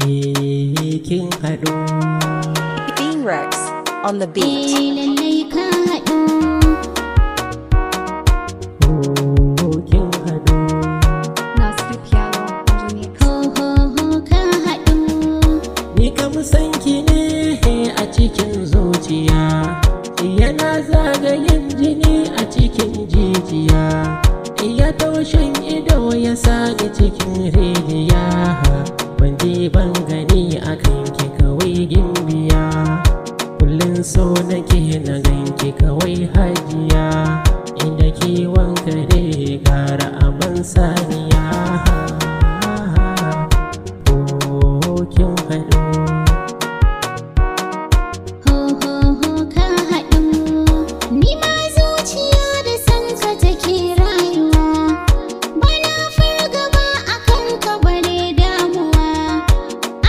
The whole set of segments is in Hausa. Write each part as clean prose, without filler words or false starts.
kin haɗu. Being Rex on the beat. lallai ka haɗu. Kin haɗu. Ho ho ho ka haɗu. Ni kam san ki ne a cikin zuciya, yana zagayen jini a cikin jijiya, ya taushen ido ya sani cikin rijiya. Ban ji ban gani a kanki kawai gimbiya, kullum so nake na ganki kawai hajiya, inda kiwon kare gara aman saniya. Kin haɗu. Ho ho ho ka haɗu. Ni ma zuciya da san ka take rayuwa, bana fargaba akan ka bare damuwa.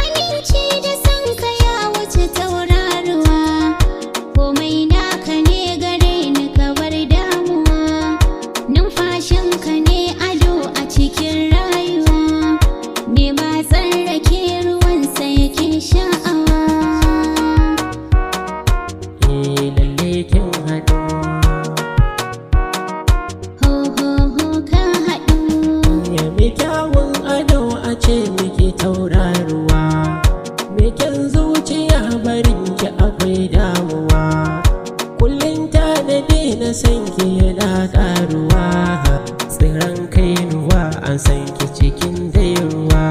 Aminci da san ka ya wuce tauraruwa, komai naka ne gare ni ka bar damuwa. Numfashin ka ne ado a cikin rayuwa, ne ma tsarrake ruwansa yake sha'awa. Lalle kin haɗu. Ho ho ho ka haɗu. Ya mi kyawun ado a ce miki tauraruwa, me kyan zuciya barin ki akwai damuwa. Kullum tanadi na san ki yana ƙaruwa, tsiran kainuwa an san ki cikin dairuwa.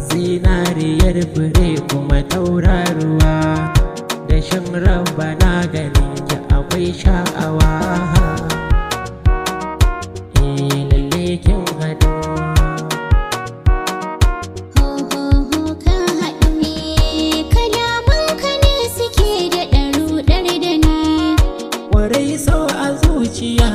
Zinariyar fure kuma tauraruwa, da shan rabba na ganin ki akwai sha'awa. Lalle kin haɗu. Ho ho ho ka haɗu. Kalaman ka ne suke da ɗaruɗar da ni. Kwarai sau a zuciya